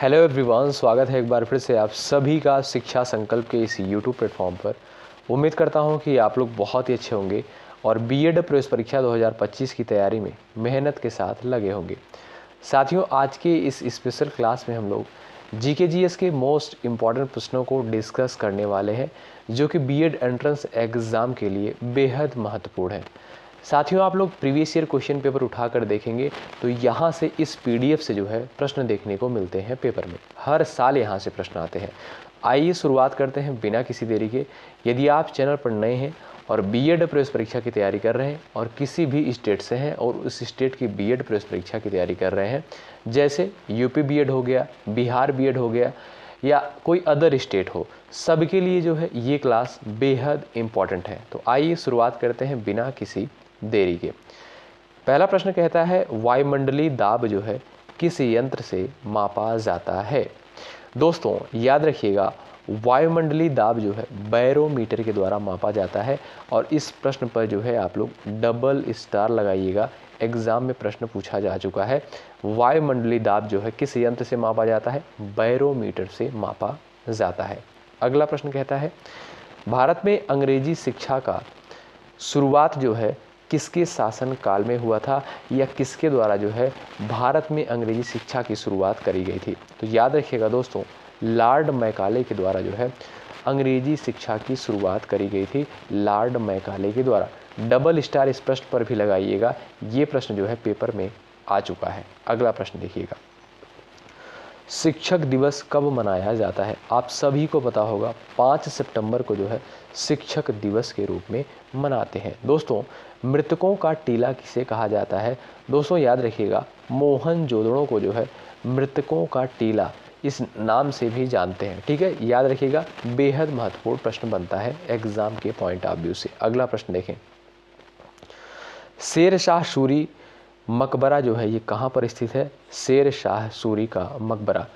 Hello everyone, स्वागत है एक बार फिर से आप सभी का शिक्षा संकल्प के इस यूट्यूब प्लेटफॉर्म पर। उम्मीद करता हूं कि आप लोग बहुत ही अच्छे होंगे और बीएड प्रवेश परीक्षा 2025 की तैयारी में मेहनत के साथ लगे होंगे। साथियों, आज के इस स्पेशल क्लास में हम लोग जीके जीएस के मोस्ट इम्पॉर्टेंट प्रश्नों को डिस्कस करने वाले हैं, जो कि बीएड एंट्रेंस एग्ज़ाम के लिए बेहद महत्वपूर्ण है। साथियों, आप लोग प्रीवियस ईयर क्वेश्चन पेपर उठाकर देखेंगे तो यहाँ से इस पीडीएफ से जो है प्रश्न देखने को मिलते हैं पेपर में। हर साल यहाँ से प्रश्न आते हैं। आइए शुरुआत करते हैं बिना किसी देरी के। यदि आप चैनल पर नए हैं और बीएड प्रवेश परीक्षा की तैयारी कर रहे हैं और किसी भी स्टेट से हैं और उस स्टेट की बीएड प्रवेश परीक्षा की तैयारी कर रहे हैं, जैसे यूपी बीएड हो गया, बिहार बीएड हो गया या कोई अदर स्टेट हो, सबके लिए जो है ये क्लास बेहद इम्पॉर्टेंट है। तो आइए शुरुआत करते हैं बिना किसी देरी के। पहला प्रश्न कहता है वायुमंडलीय दाब जो है किस यंत्र से मापा जाता है। दोस्तों याद रखिएगा, वायुमंडलीय दाब जो है बैरोमीटर के द्वारा मापा जाता है और इस प्रश्न पर जो है आप लोग डबल स्टार लगाइएगा। एग्जाम में प्रश्न पूछा जा चुका है। वायुमंडलीय दाब जो है किस यंत्र से मापा जाता है, बैरोमीटर से मापा जाता है। अगला प्रश्न कहता है भारत में अंग्रेजी शिक्षा का शुरुआत जो है किसके शासन काल में हुआ था या किसके द्वारा जो है भारत में अंग्रेजी शिक्षा की शुरुआत करी गई थी। तो याद रखिएगा दोस्तों, लॉर्ड मैकाले के द्वारा जो है अंग्रेजी शिक्षा की शुरुआत करी गई थी, लॉर्ड मैकाले के द्वारा। डबल स्टार इस प्रश्न पर भी लगाइएगा, ये प्रश्न जो है पेपर में आ चुका है। अगला प्रश्न देखिएगा, शिक्षक दिवस कब मनाया जाता है। आप सभी को पता होगा 5 सितंबर को जो है शिक्षक दिवस के रूप में मनाते हैं। दोस्तों मृतकों का टीला किसे कहा जाता है। दोस्तों याद रखिएगा, मोहनजोदड़ो को जो है मृतकों का टीला इस नाम से भी जानते हैं। ठीक है, याद रखिएगा, बेहद महत्वपूर्ण प्रश्न बनता है एग्जाम के पॉइंट ऑफ व्यू से। अगला प्रश्न देखें, शेर शाह सूरी मकबरा जो है ये कहाँ पर स्थित है। शेर शाह सूरी का मकबरा।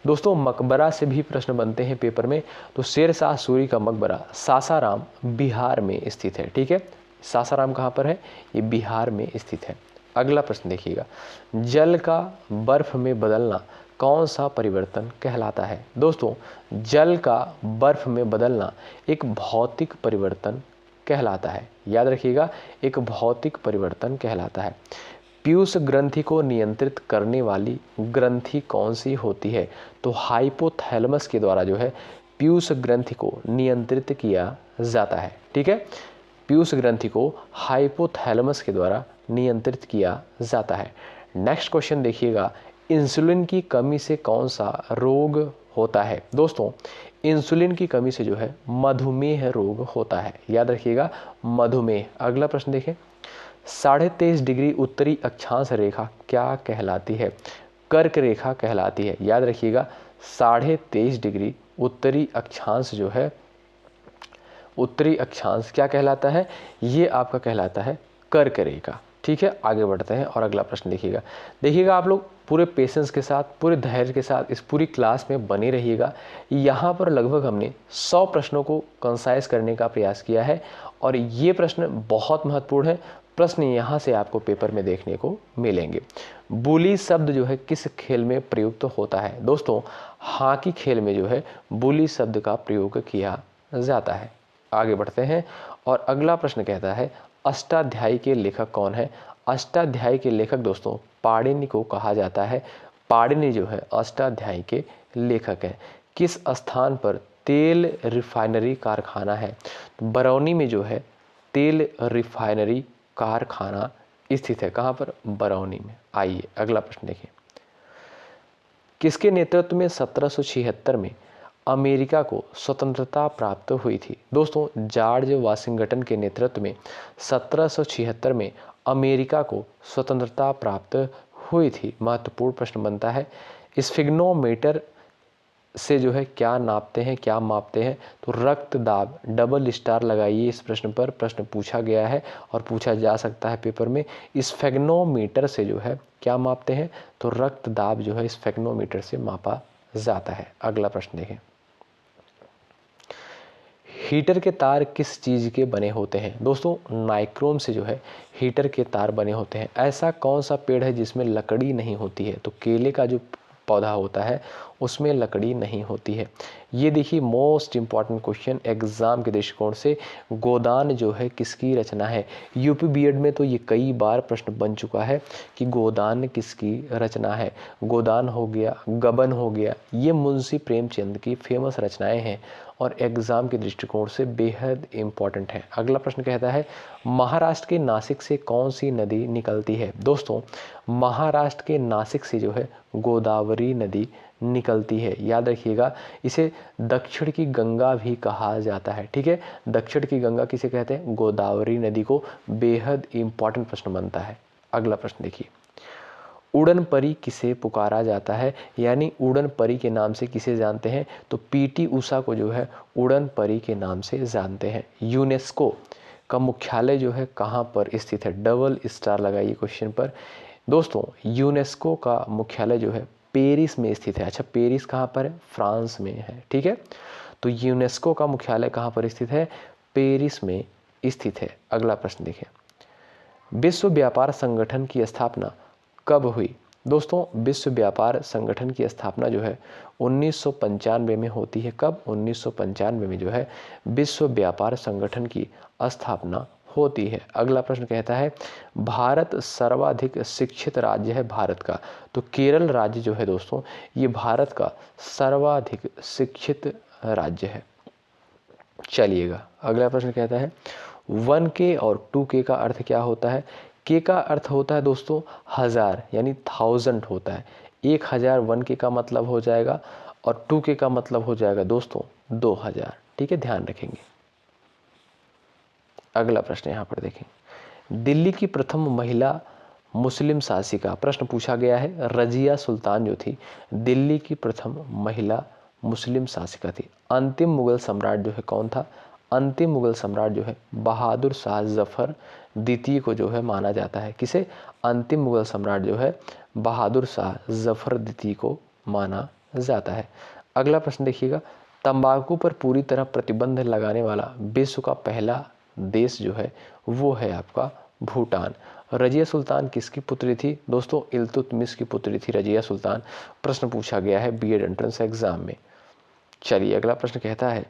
दोस्तों मकबरा से भी प्रश्न बनते हैं पेपर में। तो शेर शाह सूरी का मकबरा सासाराम बिहार में स्थित है। ठीक है, सासाराम कहाँ पर है, ये बिहार में स्थित है। अगला प्रश्न देखिएगा, जल का बर्फ में बदलना कौन सा परिवर्तन कहलाता है। दोस्तों जल का बर्फ में बदलना एक भौतिक परिवर्तन कहलाता है। याद रखिएगा, एक भौतिक परिवर्तन कहलाता है। पीयूष ग्रंथि को नियंत्रित करने वाली ग्रंथि कौन सी होती है। तो हाइपोथैलेमस के द्वारा जो है पीयूष ग्रंथि को नियंत्रित किया जाता है। ठीक है, पीयूष ग्रंथि को हाइपोथैलेमस के द्वारा नियंत्रित किया जाता है। नेक्स्ट क्वेश्चन देखिएगा, इंसुलिन की कमी से कौन सा रोग होता है। दोस्तों इंसुलिन की कमी से जो है मधुमेह रोग होता है। याद रखिएगा, मधुमेह। अगला प्रश्न देखें, 23.5 डिग्री उत्तरी अक्षांश रेखा क्या कहलाती है। कर्क रेखा कहलाती है। याद रखिएगा, 23.5 डिग्री उत्तरी अक्षांश जो है, उत्तरी अक्षांश क्या कहलाता है, ये आपका कहलाता है कर्क रेखा। ठीक है, आगे बढ़ते हैं और अगला प्रश्न देखिएगा आप लोग पूरे पेशेंस के साथ, पूरे धैर्य के साथ इस पूरी क्लास में बने रहिएगा। यहाँ पर लगभग हमने 100 प्रश्नों को कंसाइज करने का प्रयास किया है और ये प्रश्न बहुत महत्वपूर्ण है। प्रश्न यहाँ से आपको पेपर में देखने को मिलेंगे। बुली शब्द जो है किस खेल में प्रयुक्त होता है। दोस्तों हॉकी खेल में जो है बुली शब्द का प्रयोग किया जाता है। आगे बढ़ते हैं और अगला प्रश्न कहता है अष्टाध्यायी के लेखक कौन है। अष्टाध्यायी के लेखक दोस्तों पाणिनि को कहा जाता है। पाणिनि जो है अष्टाध्यायी के लेखक हैं। किस स्थान पर तेल रिफाइनरी कारखाना है। तो बरौनी में जो है तेल रिफाइनरी कारखाना स्थित है। कहाँ पर, बरौनी में। आइए अगला प्रश्न देखें, किसके नेतृत्व में 1776 में अमेरिका को स्वतंत्रता प्राप्त हुई थी। दोस्तों जॉर्ज वाशिंगटन के नेतृत्व में 1776 में अमेरिका को स्वतंत्रता प्राप्त हुई थी। महत्वपूर्ण प्रश्न बनता है, स्फिग्नोमीटर से जो है क्या नापते हैं, क्या मापते हैं। तो रक्त दाब। डबल स्टार लगाइए इस प्रश्न पर, प्रश्न पूछा गया है और पूछा जा सकता है पेपर में। स्फिग्नोमीटर से जो है क्या मापते हैं, तो रक्त दाब जो है स्फिग्नोमीटर से मापा जाता है। अगला प्रश्न देखें, हीटर के तार किस चीज़ के बने होते हैं। दोस्तों नाइक्रोम से जो है हीटर के तार बने होते हैं। ऐसा कौन सा पेड़ है जिसमें लकड़ी नहीं होती है। तो केले का जो पौधा होता है उसमें लकड़ी नहीं होती है। ये देखिए मोस्ट इम्पॉर्टेंट क्वेश्चन एग्जाम के दृष्टिकोण से, गोदान जो है किसकी रचना है। यूपी बीएड में तो ये कई बार प्रश्न बन चुका है कि गोदान किसकी रचना है। गोदान हो गया, गबन हो गया, ये मुंशी प्रेमचंद की फेमस रचनाएं हैं और एग्जाम के दृष्टिकोण से बेहद इम्पॉर्टेंट है। अगला प्रश्न कहता है महाराष्ट्र के नासिक से कौन सी नदी निकलती है। दोस्तों महाराष्ट्र के नासिक से जो है गोदावरी नदी निकलती है। याद रखिएगा, इसे दक्षिण की गंगा भी कहा जाता है। ठीक है, दक्षिण की गंगा किसे कहते हैं, गोदावरी नदी को। बेहद इंपॉर्टेंट प्रश्न बनता है। अगला प्रश्न देखिए, उड़न परी किसे पुकारा जाता है, यानी उड़न परी के नाम से किसे जानते हैं, तो पीटी उषा को जो है उड़न परी के नाम से जानते हैं। यूनेस्को का मुख्यालय जो है कहाँ पर स्थित है, डबल स्टार लगाइए क्वेश्चन पर। दोस्तों यूनेस्को का मुख्यालय जो है पेरिस में स्थित है। अच्छा, पेरिस कहाँ पर है, फ्रांस में है। ठीक है, तो यूनेस्को का मुख्यालय कहाँ पर स्थित है, पेरिस में स्थित है। अगला प्रश्न देखिए, विश्व व्यापार संगठन की स्थापना कब हुई। दोस्तों विश्व व्यापार संगठन की स्थापना जो है 1995 में होती है। कब, 1995 में जो है विश्व व्यापार संगठन की स्थापना होती है। अगला प्रश्न कहता है भारत सर्वाधिक शिक्षित राज्य है भारत का, तो केरल राज्य जो है दोस्तों ये भारत का सर्वाधिक शिक्षित राज्य है। चलिएगा, अगला प्रश्न कहता है 1K और 2K का अर्थ क्या होता है। के का अर्थ होता है दोस्तों 1000 यानी 1000 होता है। 1000 1K का मतलब हो जाएगा और 2K का मतलब हो जाएगा दोस्तों 2000। ठीक है, ध्यान रखेंगे। अगला प्रश्न यहाँ पर देखें, दिल्ली की प्रथम महिला मुस्लिम शासिका, प्रश्न पूछा गया है, रजिया सुल्तान जो थी दिल्ली की प्रथम महिला मुस्लिम शासिका थी। अंतिम मुगल सम्राट जो है कौन था, अंतिम मुगल सम्राट जो है बहादुर शाह जफर द्वितीय को जो है माना जाता है। किसे, अंतिम मुगल सम्राट जो है बहादुर शाह जफर द्वितीय को माना जाता है। अगला प्रश्न देखिएगा, तंबाकू पर पूरी तरह प्रतिबंध लगाने वाला विश्व का पहला देश जो है वो है आपका भूटान। रजिया सुल्तान किसकी पुत्री थी, दोस्तों इल्तुतमिश की पुत्री थी रजिया सुल्तान। प्रश्न पूछा गया है बीएड एंट्रेंस एग्जाम में। चलिए, अगला प्रश्न कहता है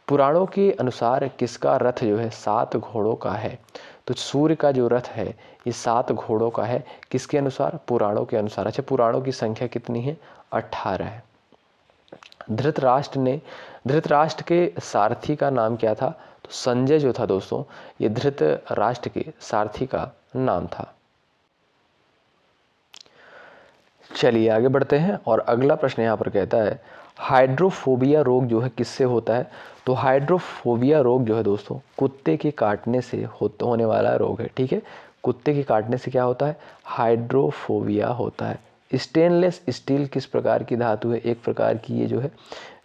पुराणों के अनुसार किसका रथ जो है 7 घोड़ों का है। तो सूर्य का जो रथ है ये 7 घोड़ों का है, किसके अनुसार, पुराणों के अनुसार। अच्छा, पुराणों की संख्या कितनी है, 18 है। धृतराष्ट्र के सारथी का नाम क्या था, तो संजय जो था दोस्तों ये धृतराष्ट्र के सारथी का नाम था। चलिए आगे बढ़ते हैं और अगला प्रश्न यहाँ पर कहता है हाइड्रोफोबिया रोग जो है किससे होता है। तो हाइड्रोफोबिया रोग जो है दोस्तों कुत्ते के काटने से होने वाला रोग है। ठीक है, कुत्ते के काटने से क्या होता है, हाइड्रोफोबिया होता है। स्टेनलेस स्टील किस प्रकार की धातु है, एक प्रकार की ये जो है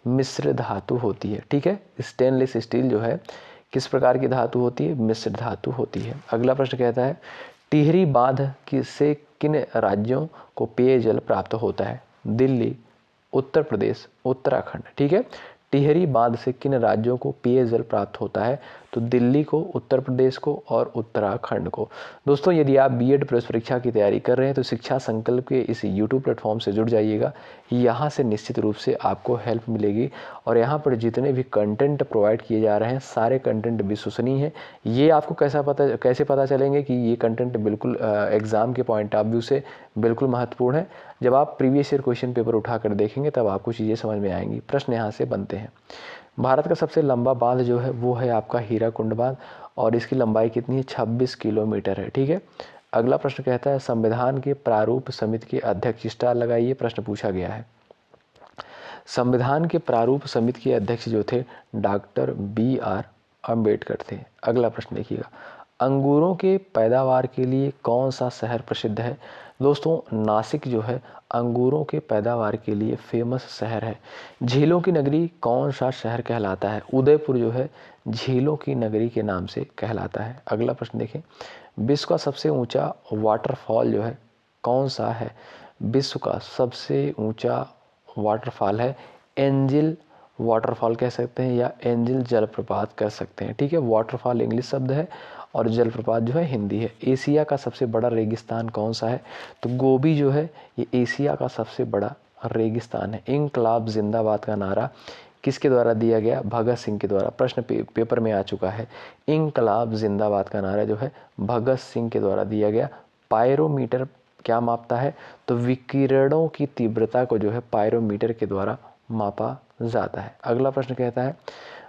मिश्र धातु होती है। ठीक है, स्टेनलेस स्टील जो है किस प्रकार की धातु होती है, मिश्र धातु होती है। अगला प्रश्न कहता है टिहरी बांध से किन राज्यों को पेयजल प्राप्त होता है, दिल्ली, उत्तर प्रदेश, उत्तराखंड। ठीक है, टिहरी बांध से किन राज्यों को पेयजल प्राप्त होता है, तो दिल्ली को, उत्तर प्रदेश को और उत्तराखंड को। दोस्तों यदि आप बीएड प्रवेश परीक्षा की तैयारी कर रहे हैं तो शिक्षा संकल्प के इस यूट्यूब प्लेटफॉर्म से जुड़ जाइएगा। यहाँ से निश्चित रूप से आपको हेल्प मिलेगी और यहाँ पर जितने भी कंटेंट प्रोवाइड किए जा रहे हैं सारे कंटेंट विश्वसनीय हैं। ये आपको कैसे पता चलेंगे कि ये कंटेंट बिल्कुल एग्ज़ाम के पॉइंट ऑफ व्यू से बिल्कुल महत्वपूर्ण है। जब आप प्रीवियस ईयर क्वेश्चन पेपर उठाकर देखेंगे तब आपको चीज़ें समझ में आएंगी। प्रश्न यहाँ से बनते हैं, भारत का सबसे लंबा बांध जो है वो है आपका हीराकुंड बांध और इसकी लंबाई कितनी है, 26 किलोमीटर है। ठीक है, अगला प्रश्न कहता है संविधान के प्रारूप समिति के अध्यक्ष, स्टार लगाइए, प्रश्न पूछा गया है। संविधान के प्रारूप समिति के अध्यक्ष जो थे डॉक्टर BR अम्बेडकर थे। अगला प्रश्न देखिएगा, अंगूरों के पैदावार के लिए कौन सा शहर प्रसिद्ध है। दोस्तों नासिक जो है अंगूरों के पैदावार के लिए फेमस शहर है। झीलों की नगरी कौन सा शहर कहलाता है, उदयपुर जो है झीलों की नगरी के नाम से कहलाता है। अगला प्रश्न देखें, विश्व का सबसे ऊंचा वाटरफॉल जो है कौन सा है, विश्व का सबसे ऊंचा वाटरफॉल है एंजिल वाटरफॉल कह सकते हैं या एंजिल जलप्रपात कह सकते हैं। ठीक है, वाटरफॉल इंग्लिश शब्द है और जलप्रपात जो है हिंदी है। एशिया का सबसे बड़ा रेगिस्तान कौन सा है, तो गोबी जो है ये एशिया का सबसे बड़ा रेगिस्तान है। इंकलाब जिंदाबाद का नारा किसके द्वारा दिया गया? भगत सिंह के द्वारा। प्रश्न पेपर में आ चुका है। इंकलाब जिंदाबाद का नारा जो है भगत सिंह के द्वारा दिया गया। पायरोमीटर क्या मापता है? तो विकिरणों की तीव्रता को जो है पायरोमीटर के द्वारा मापा जाता है। अगला प्रश्न कहता है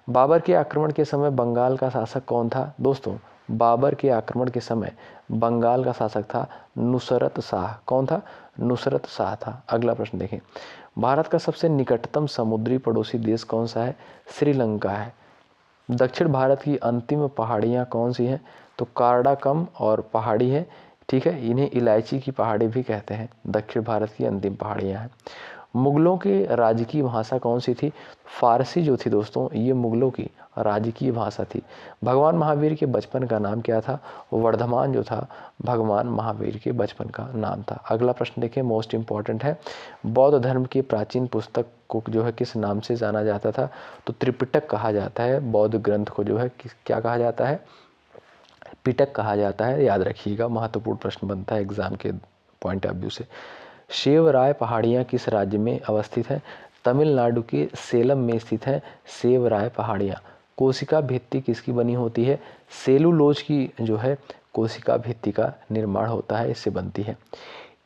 बाबर के आक्रमण के समय बंगाल का शासक कौन था? दोस्तों, बाबर के आक्रमण के समय बंगाल का शासक था नुसरत शाह। कौन था? नुसरत शाह था। अगला प्रश्न देखें, भारत का सबसे निकटतम समुद्री पड़ोसी देश कौन सा है? श्रीलंका है। दक्षिण भारत की अंतिम पहाड़ियाँ कौन सी हैं? तो काराकोरम और पहाड़ी है, ठीक है। इन्हें इलायची की पहाड़ी भी कहते हैं। दक्षिण भारत की अंतिम पहाड़ियाँ हैं। मुगलों की राजकीय भाषा कौन सी थी? फारसी जो थी दोस्तों, ये मुगलों की राजकीय भाषा थी। भगवान महावीर के बचपन का नाम क्या था? वर्धमान जो था भगवान महावीर के बचपन का नाम था। अगला प्रश्न देखिए, मोस्ट इंपॉर्टेंट है। बौद्ध धर्म की प्राचीन पुस्तक को जो है किस नाम से जाना जाता था? तो त्रिपिटक कहा जाता है। बौद्ध ग्रंथ को जो है क्या कहा जाता है? पिटक कहा जाता है। याद रखिएगा, महत्वपूर्ण प्रश्न बनता है एग्जाम के पॉइंट ऑफ व्यू से। सेवराय पहाड़ियाँ किस राज्य में अवस्थित है? तमिलनाडु के सेलम में स्थित है सेवराय पहाड़ियाँ। कोशिका भित्ति किसकी बनी होती है? सेलुलोज की जो है कोशिका भित्ति का निर्माण होता है, इससे बनती है।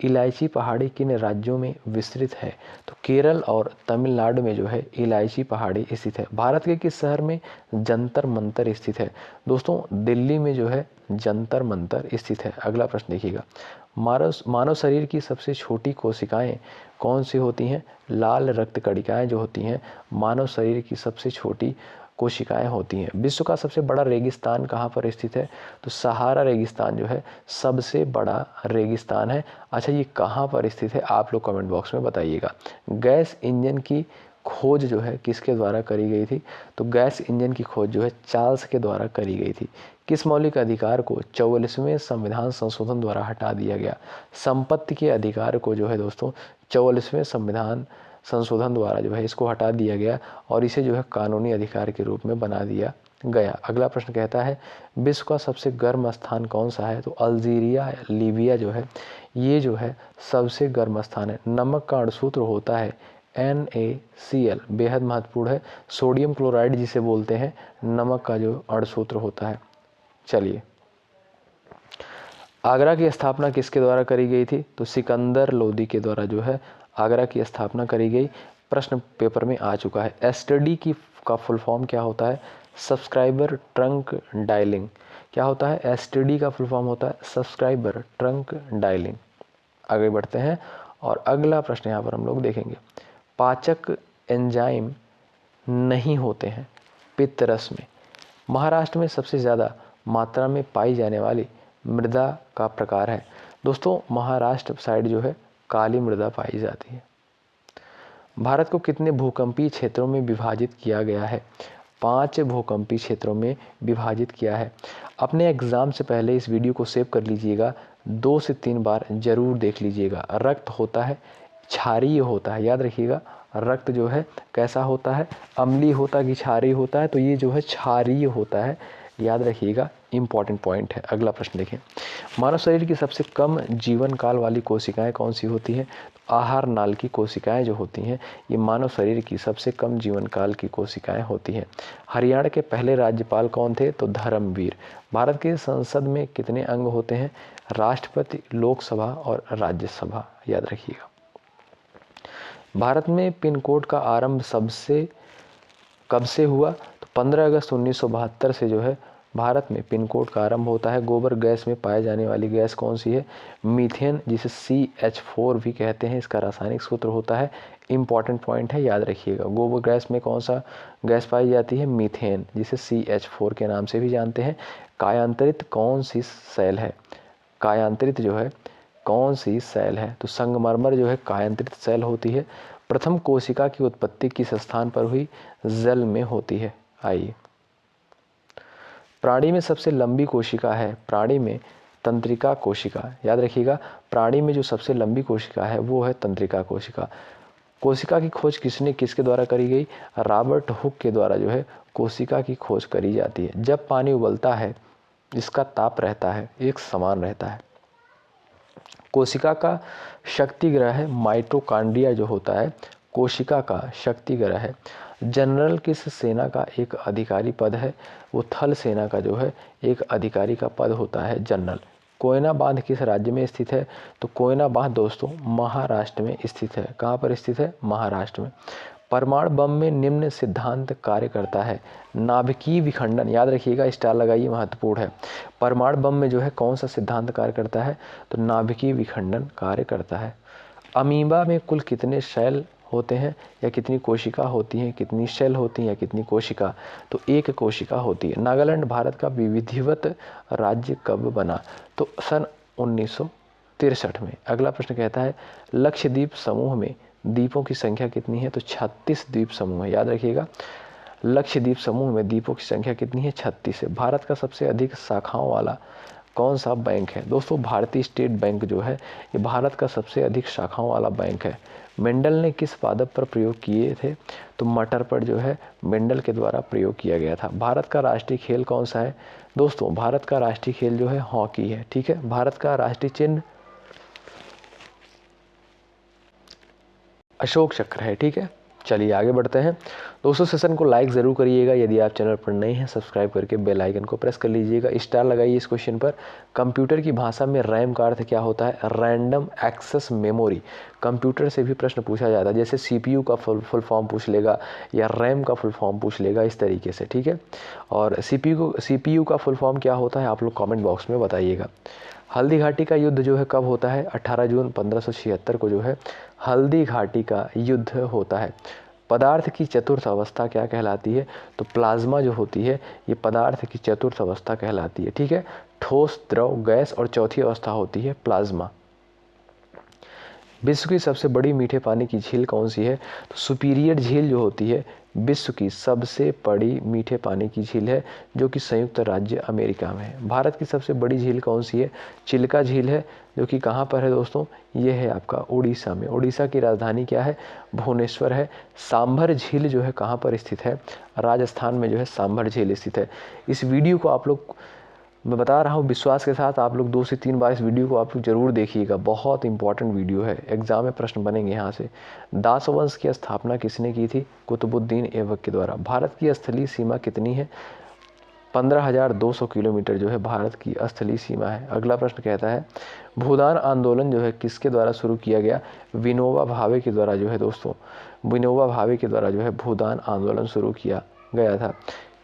इलायची पहाड़ी किन राज्यों में विस्तृत है? तो केरल और तमिलनाडु में जो है इलायची पहाड़ी स्थित है। भारत के किस शहर में जंतर मंतर स्थित है? दोस्तों, दिल्ली में जो है जंतर मंतर स्थित है। अगला प्रश्न देखिएगा, मानव शरीर की सबसे छोटी कोशिकाएं कौन सी होती हैं? लाल रक्त कणिकाएं जो होती हैं मानव शरीर की सबसे छोटी कोशिकाएं होती हैं। विश्व का सबसे बड़ा रेगिस्तान कहाँ पर स्थित है? तो सहारा रेगिस्तान जो है सबसे बड़ा रेगिस्तान है। अच्छा, ये कहाँ पर स्थित है? आप लोग कमेंट बॉक्स में बताइएगा। गैस इंजन की खोज जो है किसके द्वारा करी गई थी? तो गैस इंजन की खोज जो है चार्ल्स के द्वारा करी गई थी। किस मौलिक अधिकार को 44वें संविधान संशोधन द्वारा हटा दिया गया? संपत्ति के अधिकार को जो है दोस्तों 44वें संविधान संशोधन द्वारा जो है इसको हटा दिया गया और इसे जो है कानूनी अधिकार के रूप में बना दिया गया। अगला प्रश्न कहता है विश्व का सबसे गर्म स्थान कौन सा है? तो अल्जीरिया, लीबिया जो है ये जो है सबसे गर्म स्थान है। नमक का अणुसूत्र होता है NaCl, बेहद महत्वपूर्ण है। सोडियम क्लोराइड जिसे बोलते हैं नमक का जो अणुसूत्र होता है। चलिए, आगरा की स्थापना किसके द्वारा करी गई थी? तो सिकंदर लोदी के द्वारा जो है आगरा की स्थापना करी गई। प्रश्न पेपर में आ चुका है। STD का फुल फॉर्म क्या होता है? Subscriber trunk dialling. क्या होता है? STD का फुल फॉर्म होता है सब्सक्राइबर ट्रंक डायलिंग। आगे बढ़ते हैं और अगला प्रश्न यहाँ पर हम लोग देखेंगे। पाचक एंजाइम नहीं होते हैं पित्त रस में। महाराष्ट्र में सबसे ज़्यादा मात्रा में पाई जाने वाली मृदा का प्रकार है। दोस्तों, महाराष्ट्र साइड जो है काली मृदा पाई जाती है। भारत को कितने भूकंपीय क्षेत्रों में विभाजित किया गया है? 5 भूकंपीय क्षेत्रों में विभाजित किया है। अपने एग्ज़ाम से पहले इस वीडियो को सेव कर लीजिएगा, 2 से 3 बार जरूर देख लीजिएगा। रक्त होता है, क्षारीय होता है, याद रखिएगा। रक्त जो है कैसा होता है? अम्लीय होता है कि क्षारीय होता है? तो ये जो है क्षारीय होता है, याद रखिएगा, इंपॉर्टेंट पॉइंट है। अगला प्रश्न देखें, मानव शरीर की सबसे कम जीवन काल वाली कोशिकाएं कौन सी होती हैं? आहार नाल की कोशिकाएं जो होती हैं ये मानव शरीर की सबसे कम जीवन काल की कोशिकाएं होती हैं। हरियाणा के पहले राज्यपाल कौन थे? तो धर्मवीर। भारत के संसद में कितने अंग होते हैं? राष्ट्रपति, लोकसभा और राज्यसभा, याद रखिएगा। भारत में पिन कोड का आरंभ कब से हुआ? तो 15 अगस्त 1972 से जो है भारत में पिन कोड का आरंभ होता है। गोबर गैस में पाए जाने वाली गैस कौन सी है? मीथेन, जिसे CH4 भी कहते हैं। इसका रासायनिक सूत्र होता है, इंपॉर्टेंट पॉइंट है, याद रखिएगा। गोबर गैस में कौन सा गैस पाई जाती है? मीथेन, जिसे CH4 के नाम से भी जानते हैं। कायांतरित कौन सी सेल है? कायांतरित जो है कौन सी सेल है? तो संगमरमर जो है कायांतरित सेल होती है। प्रथम कोशिका की उत्पत्ति किस स्थान पर हुई? जल में होती है। आइए, प्राणी में सबसे लंबी कोशिका है? प्राणी में तंत्रिका कोशिका, याद रखिएगा। प्राणी में जो सबसे लंबी कोशिका है वो है तंत्रिका कोशिका। कोशिका की खोज किसके द्वारा करी गई? रॉबर्ट हुक के द्वारा जो है कोशिका की खोज करी जाती है। जब पानी उबलता है इसका ताप रहता है एक समान रहता है। कोशिका का शक्ति ग्रह है माइटोकॉन्ड्रिया जो होता है, कोशिका का शक्ति ग्रह है। जनरल किस सेना का एक अधिकारी पद है? वो थल सेना का जो है एक अधिकारी का पद होता है जनरल। कोयना बांध किस राज्य में स्थित है? तो कोयना बांध दोस्तों महाराष्ट्र में स्थित है। कहाँ पर स्थित है? महाराष्ट्र में। परमाणु बम में निम्न सिद्धांत कार्य करता है? नाभिकीय विखंडन, याद रखिएगा, स्टार लगाइए, महत्वपूर्ण है। परमाणु बम में जो है कौन सा सिद्धांत कार्य करता है? तो नाभिकीय विखंडन कार्य करता है। अमीबा में कुल कितने सेल होते हैं या कितनी कोशिका होती हैं? कितनी सेल होती हैं या कितनी कोशिका? तो एक कोशिका होती है। नागालैंड भारत का विधिवत राज्य कब बना? तो सन 1963 में। अगला प्रश्न कहता है लक्षद्वीप समूह में द्वीपों की संख्या कितनी है? तो 36 द्वीप समूह है, याद रखिएगा। लक्षद्वीप समूह में द्वीपों की संख्या कितनी है? 36 है। भारत का सबसे अधिक शाखाओं वाला कौन सा बैंक है? दोस्तों भारतीय स्टेट बैंक जो है ये भारत का सबसे अधिक शाखाओं वाला बैंक है। मेंडल ने किस पादप पर प्रयोग किए थे? तो मटर पर जो है मेंडल के द्वारा प्रयोग किया गया था। भारत का राष्ट्रीय खेल कौन सा है? दोस्तों भारत का राष्ट्रीय खेल जो है हॉकी है, ठीक है। भारत का राष्ट्रीय चिन्ह अशोक चक्र है, ठीक है। चलिए आगे बढ़ते हैं दोस्तों। सेशन को लाइक ज़रूर करिएगा, यदि आप चैनल पर नए हैं सब्सक्राइब करके बेल आइकन को प्रेस कर लीजिएगा, स्टार लगाइए इस क्वेश्चन पर। कंप्यूटर की भाषा में रैम का अर्थ क्या होता है? Random access memory. कंप्यूटर से भी प्रश्न पूछा जाता है, जैसे सीपीयू का फुल फॉर्म पूछ लेगा या रैम का फुल फॉर्म पूछ लेगा, इस तरीके से, ठीक है। और सीपीयू का फुल फॉर्म क्या होता है आप लोग कॉमेंट बॉक्स में बताइएगा। हल्दी घाटी का युद्ध जो है कब होता है? 18 जून 1576 को जो है हल्दी घाटी का युद्ध होता है। पदार्थ की चतुर्थ अवस्था क्या कहलाती है? तो प्लाज्मा जो होती है ये पदार्थ की चतुर्थ अवस्था कहलाती है, ठीक है। ठोस, द्रव, गैस और चौथी अवस्था होती है प्लाज्मा। विश्व की सबसे बड़ी मीठे पानी की झील कौन सी है? तो सुपीरियर झील जो होती है विश्व की सबसे बड़ी मीठे पानी की झील है, जो कि संयुक्त राज्य अमेरिका में है। भारत की सबसे बड़ी झील कौन सी है? चिल्का झील है, जो कि कहाँ पर है दोस्तों? ये है आपका उड़ीसा में। उड़ीसा की राजधानी क्या है? भुवनेश्वर है। सांभर झील जो है कहाँ पर स्थित है? राजस्थान में जो है सांभर झील स्थित है। इस वीडियो को आप लोग, मैं बता रहा हूँ विश्वास के साथ, आप लोग 2 से 3 बार इस वीडियो को आप लोग जरूर देखिएगा, बहुत इंपॉर्टेंट वीडियो है, एग्जाम में प्रश्न बनेंगे यहाँ से। दास वंश की स्थापना किसने की थी? कुतुबुद्दीन ऐबक के द्वारा। भारत की स्थलीय सीमा कितनी है? 15,200 किलोमीटर जो है भारत की स्थलीय सीमा है। अगला प्रश्न कहता है भूदान आंदोलन जो है किसके द्वारा शुरू किया गया? विनोबा भावे के द्वारा जो है दोस्तों, विनोबा भावे के द्वारा जो है भूदान आंदोलन शुरू किया गया था।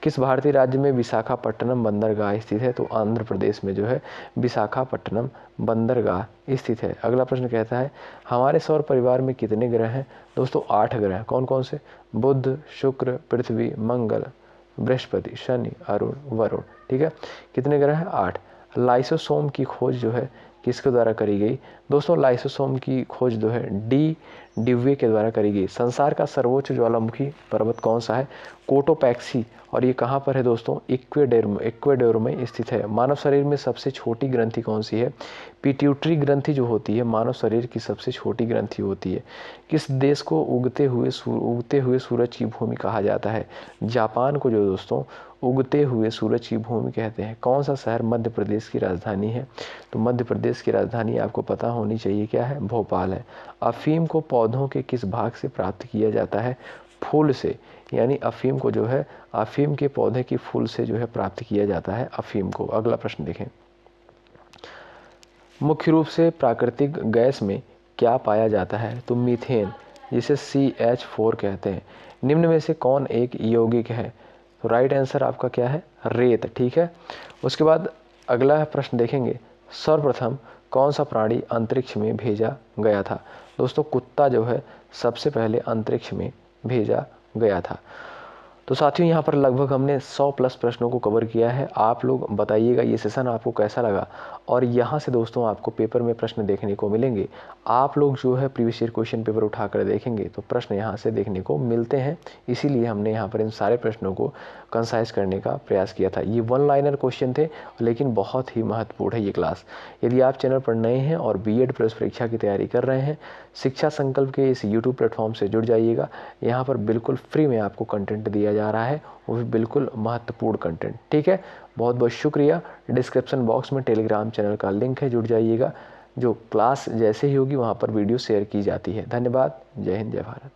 किस भारतीय राज्य में विशाखापट्टनम बंदरगाह स्थित है? तो आंध्र प्रदेश में जो है विशाखापट्टनम बंदरगाह स्थित है। अगला प्रश्न कहता है हमारे सौर परिवार में कितने ग्रह हैं? दोस्तों 8 ग्रह। कौन कौन से? बुध, शुक्र, पृथ्वी, मंगल, बृहस्पति, शनि, अरुण, वरुण, ठीक है। कितने ग्रह हैं? 8। लाइसोसोम की खोज जो है किसके द्वारा करी गई? दोस्तों लाइसोसोम की खोज जो है डी डिव्वे के द्वारा करी गई। संसार का सर्वोच्च ज्वालामुखी पर्वत कौन सा है? कोटोपैक्सी। और ये कहाँ पर है दोस्तों? इक्वेडोर में स्थित है। मानव शरीर में सबसे छोटी ग्रंथि कौन सी है? पिट्यूटरी ग्रंथि जो होती है मानव शरीर की सबसे छोटी ग्रंथि होती है। किस देश को उगते हुए सूरज की भूमि कहा जाता है? जापान को जो दोस्तों उगते हुए सूरज की भूमि कहते हैं। कौन सा शहर मध्य प्रदेश की राजधानी है? तो मध्य प्रदेश की राजधानी आपको पता होनी चाहिए क्या है? भोपाल है। अफीम को पौधों के किस भाग से प्राप्त किया जाता है? फूल से। यानी अफीम को जो है अफीम के पौधे की फूल से जो है प्राप्त किया जाता है अफीम को। अगला प्रश्न देखें। मुख्य रूप से प्राकृतिक गैस में क्या पाया जाता है? तो मीथेन, जिसे CH4 कहते हैं। निम्न में से कौन एक यौगिक है? तो राइट आंसर आपका क्या है? रेत, ठीक है। उसके बाद अगला प्रश्न देखेंगे। सर्वप्रथम कौन सा प्राणी अंतरिक्ष में भेजा गया था? दोस्तों कुत्ता जो है सबसे पहले अंतरिक्ष में भेजा गया था। तो साथियों यहाँ पर लगभग हमने 100+ प्रश्नों को कवर किया है। आप लोग बताइएगा ये सेशन आपको कैसा लगा, और यहाँ से दोस्तों आपको पेपर में प्रश्न देखने को मिलेंगे। आप लोग जो है प्रीवियस ईयर क्वेश्चन पेपर उठाकर देखेंगे तो प्रश्न यहाँ से देखने को मिलते हैं, इसीलिए हमने यहाँ पर इन सारे प्रश्नों को कंसाइज करने का प्रयास किया था। ये 1 लाइनर क्वेश्चन थे, लेकिन बहुत ही महत्वपूर्ण है ये क्लास। यदि आप चैनल पर नए हैं और B.Ed प्लस परीक्षा की तैयारी कर रहे हैं, शिक्षा संकल्प के इस यूट्यूब प्लेटफॉर्म से जुड़ जाइएगा। यहाँ पर बिल्कुल फ्री में आपको कंटेंट दिया जा रहा है, वो भी बिल्कुल महत्वपूर्ण कंटेंट, ठीक है। बहुत बहुत शुक्रिया। डिस्क्रिप्शन बॉक्स में टेलीग्राम चैनल का लिंक है, जुड़ जाइएगा। जो क्लास जैसे ही होगी वहाँ पर वीडियो शेयर की जाती है। धन्यवाद। जय हिंद, जय भारत।